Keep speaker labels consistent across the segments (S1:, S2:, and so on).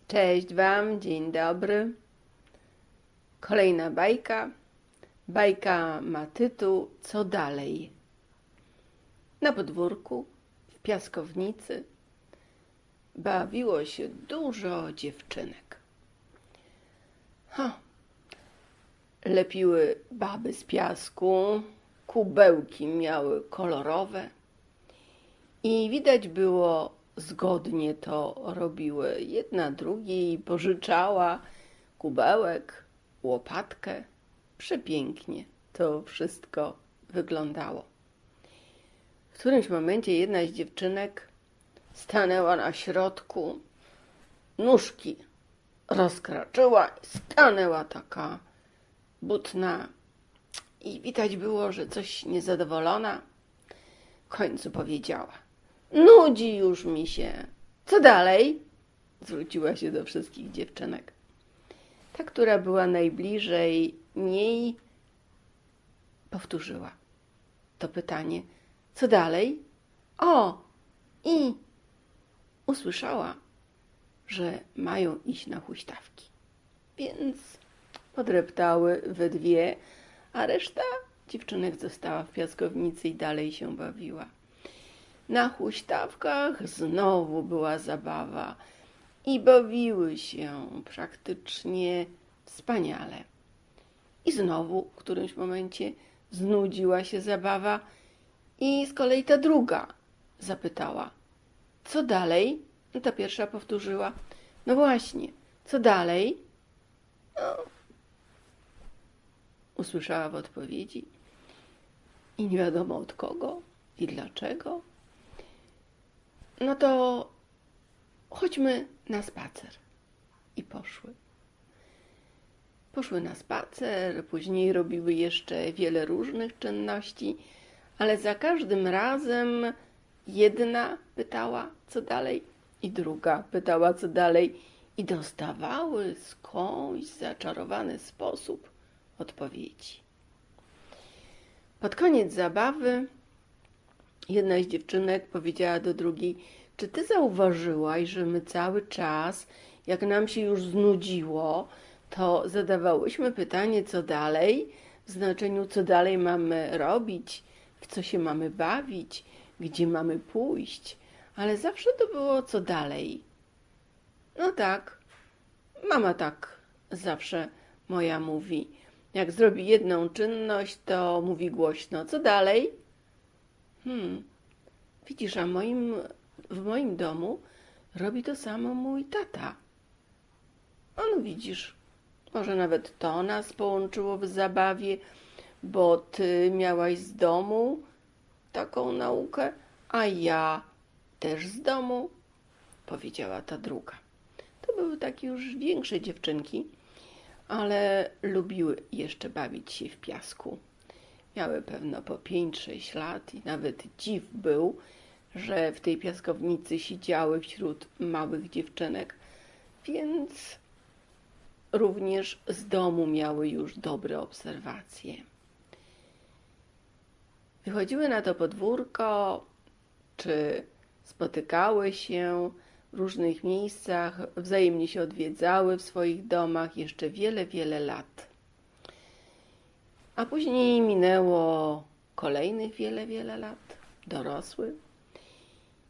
S1: Cześć Wam, dzień dobry. Kolejna bajka. Bajka ma tytuł Co dalej? Na podwórku, w piaskownicy, bawiło się dużo dziewczynek. Lepiły baby z piasku, kubełki miały kolorowe i widać było, zgodnie to robiły. Jedna drugiej pożyczała kubełek, łopatkę. Przepięknie to wszystko wyglądało. W którymś momencie jedna z dziewczynek stanęła na środku, nóżki rozkraczyła i stanęła taka butna i widać było, że coś niezadowolona. W końcu powiedziała: nudzi już mi się. Co dalej? Zwróciła się do wszystkich dziewczynek. Ta, która była najbliżej niej, powtórzyła to pytanie. Co dalej? I usłyszała, że mają iść na huśtawki. Więc podreptały we dwie, a reszta dziewczynek została w piaskownicy i dalej się bawiła. Na huśtawkach znowu była zabawa i bawiły się praktycznie wspaniale. I znowu w którymś momencie znudziła się zabawa i z kolei ta druga zapytała: co dalej? No ta pierwsza powtórzyła: no właśnie, co dalej? Usłyszała w odpowiedzi i nie wiadomo od kogo i dlaczego. No to chodźmy na spacer. I poszły. Poszły na spacer, później robiły jeszcze wiele różnych czynności, ale za każdym razem jedna pytała, co dalej, i druga pytała, co dalej, i dostawały skądś w zaczarowany sposób odpowiedzi. Pod koniec zabawy jedna z dziewczynek powiedziała do drugiej: czy ty zauważyłaś, że my cały czas, jak nam się już znudziło, to zadawałyśmy pytanie, co dalej, w znaczeniu, co dalej mamy robić, w co się mamy bawić, gdzie mamy pójść, ale zawsze to było co dalej. No tak, mama tak zawsze moja mówi. Jak zrobi jedną czynność, to mówi głośno: co dalej? Widzisz, a w moim domu robi to samo mój tata. No widzisz, może nawet to nas połączyło w zabawie, bo ty miałaś z domu taką naukę, a ja też z domu, powiedziała ta druga. To były takie już większe dziewczynki, ale lubiły jeszcze bawić się w piasku. Miały pewno po 5-6 lat i nawet dziw był, że w tej piaskownicy siedziały wśród małych dziewczynek, więc również z domu miały już dobre obserwacje. Wychodziły na to podwórko, czy spotykały się w różnych miejscach, wzajemnie się odwiedzały w swoich domach jeszcze wiele, wiele lat. A później minęło kolejnych wiele, wiele lat, dorosły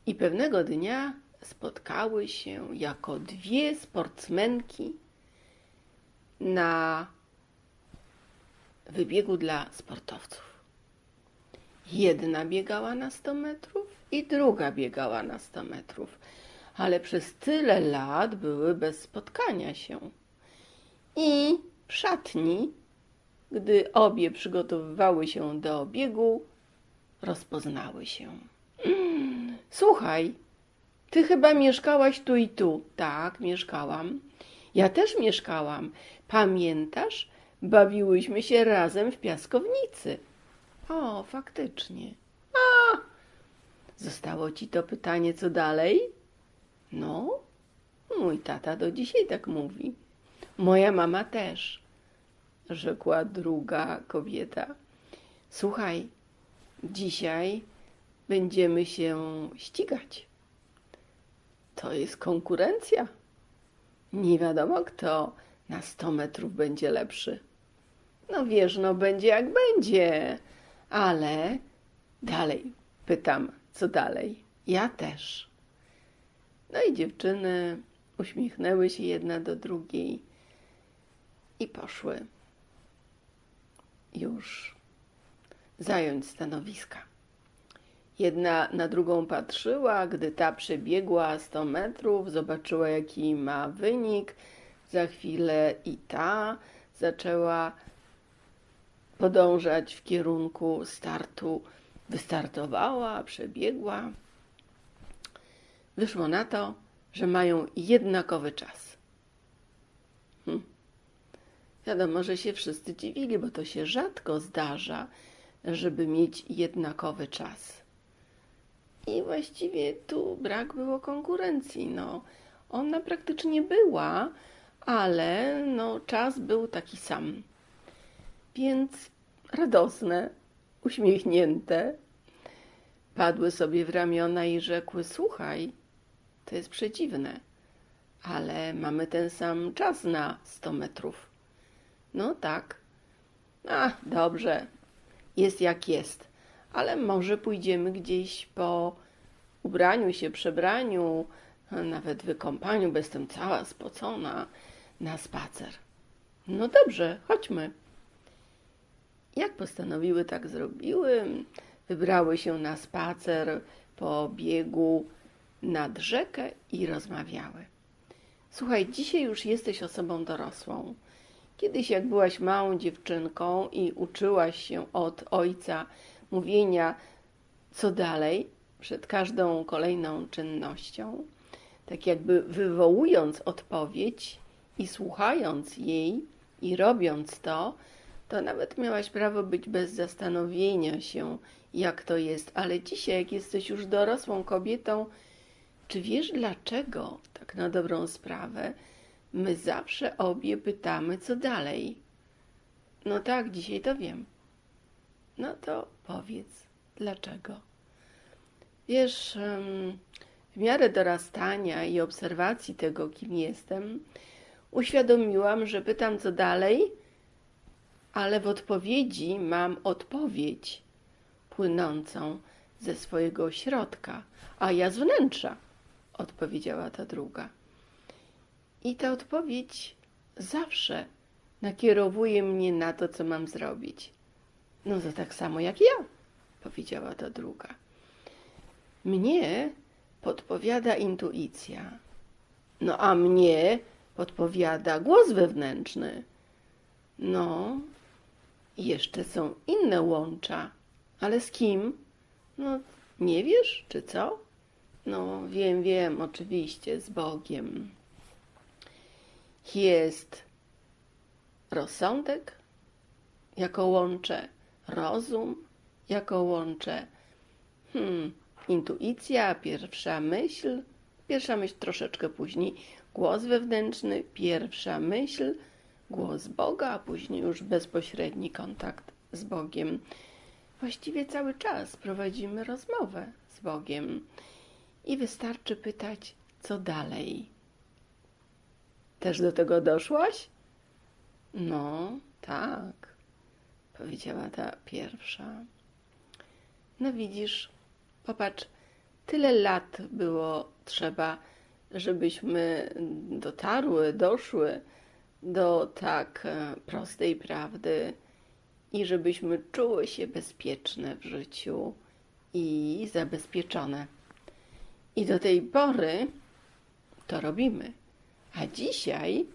S1: i pewnego dnia spotkały się jako dwie sportsmenki na wybiegu dla sportowców. Jedna biegała na 100 metrów i druga biegała na 100 metrów, ale przez tyle lat były bez spotkania się. I w szatni, gdy obie przygotowywały się do biegu, rozpoznały się. Słuchaj, ty chyba mieszkałaś tu i tu. Tak, mieszkałam. Ja też mieszkałam. Pamiętasz? Bawiłyśmy się razem w piaskownicy. O, faktycznie. Zostało ci to pytanie, co dalej? No, mój tata do dzisiaj tak mówi. Moja mama też, rzekła druga kobieta. Słuchaj, dzisiaj będziemy się ścigać. To jest konkurencja. Nie wiadomo, kto na 100 metrów będzie lepszy. No wiesz, no będzie jak będzie, ale dalej pytam, co dalej? Ja też. No i dziewczyny uśmiechnęły się jedna do drugiej i poszły już zająć stanowiska. Jedna na drugą patrzyła, gdy ta przebiegła 100 metrów, zobaczyła, jaki ma wynik. Za chwilę i ta zaczęła podążać w kierunku startu. Wystartowała, przebiegła. Wyszło na to, że mają jednakowy czas. Wiadomo, że się wszyscy dziwili, bo to się rzadko zdarza, żeby mieć jednakowy czas. I właściwie tu brak było konkurencji. No, ona praktycznie była, ale no, czas był taki sam. Więc radosne, uśmiechnięte, padły sobie w ramiona i rzekły: słuchaj, to jest przedziwne, ale mamy ten sam czas na 100 metrów. No tak. Dobrze, jest jak jest, ale może pójdziemy gdzieś po ubraniu się, przebraniu, nawet wykąpaniu, bo jestem cała spocona, na spacer. No dobrze, chodźmy. Jak postanowiły, tak zrobiły. Wybrały się na spacer po biegu nad rzekę i rozmawiały. Słuchaj, dzisiaj już jesteś osobą dorosłą. Kiedyś, jak byłaś małą dziewczynką i uczyłaś się od ojca mówienia, co dalej, przed każdą kolejną czynnością, tak jakby wywołując odpowiedź i słuchając jej i robiąc to, to nawet miałaś prawo być bez zastanowienia się, jak to jest. Ale dzisiaj, jak jesteś już dorosłą kobietą, czy wiesz dlaczego, tak na dobrą sprawę, my zawsze obie pytamy, co dalej? No tak, dzisiaj to wiem. No to powiedz, dlaczego? Wiesz, w miarę dorastania i obserwacji tego, kim jestem, uświadomiłam, że pytam, co dalej, ale w odpowiedzi mam odpowiedź płynącą ze swojego środka, a ja z wnętrza, odpowiedziała ta druga. I ta odpowiedź zawsze nakierowuje mnie na to, co mam zrobić. No to tak samo jak ja, powiedziała ta druga. Mnie podpowiada intuicja, no a mnie podpowiada głos wewnętrzny. No, jeszcze są inne łącza, ale z kim? No, nie wiesz, czy co? No, wiem, oczywiście, z Bogiem. Jest rozsądek jako łącze, rozum jako łącze, intuicja, pierwsza myśl troszeczkę później, głos wewnętrzny, pierwsza myśl, głos Boga, a później już bezpośredni kontakt z Bogiem. Właściwie cały czas prowadzimy rozmowę z Bogiem i wystarczy pytać, co dalej. Też do tego doszłaś? No, tak, powiedziała ta pierwsza. No widzisz, popatrz, tyle lat było trzeba, żebyśmy doszły do tak prostej prawdy i żebyśmy czuły się bezpieczne w życiu i zabezpieczone. I do tej pory to robimy. A dzisiaj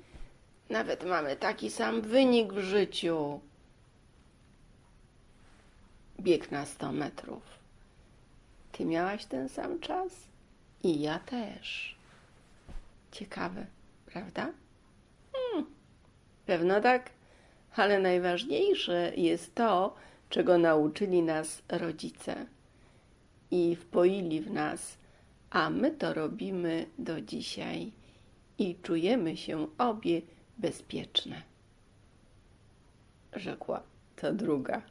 S1: nawet mamy taki sam wynik w życiu. Bieg na 100 metrów. Ty miałaś ten sam czas i ja też. Ciekawe, prawda? Pewno tak, ale najważniejsze jest to, czego nauczyli nas rodzice i wpoili w nas, a my to robimy do dzisiaj i czujemy się obie bezpieczne, rzekła ta druga.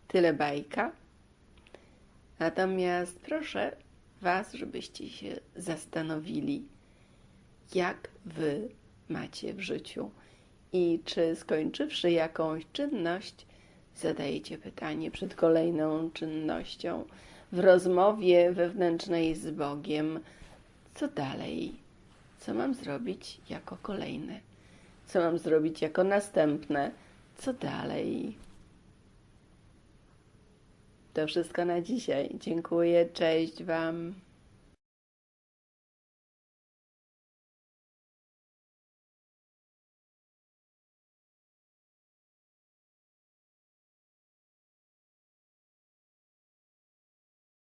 S1: Tyle bajka. Natomiast proszę, Was, żebyście się zastanowili, jak Wy macie w życiu i czy skończywszy jakąś czynność, zadajecie pytanie przed kolejną czynnością w rozmowie wewnętrznej z Bogiem, co dalej, co mam zrobić jako kolejne, co mam zrobić jako następne, co dalej. To wszystko na dzisiaj. Dziękuję, cześć Wam.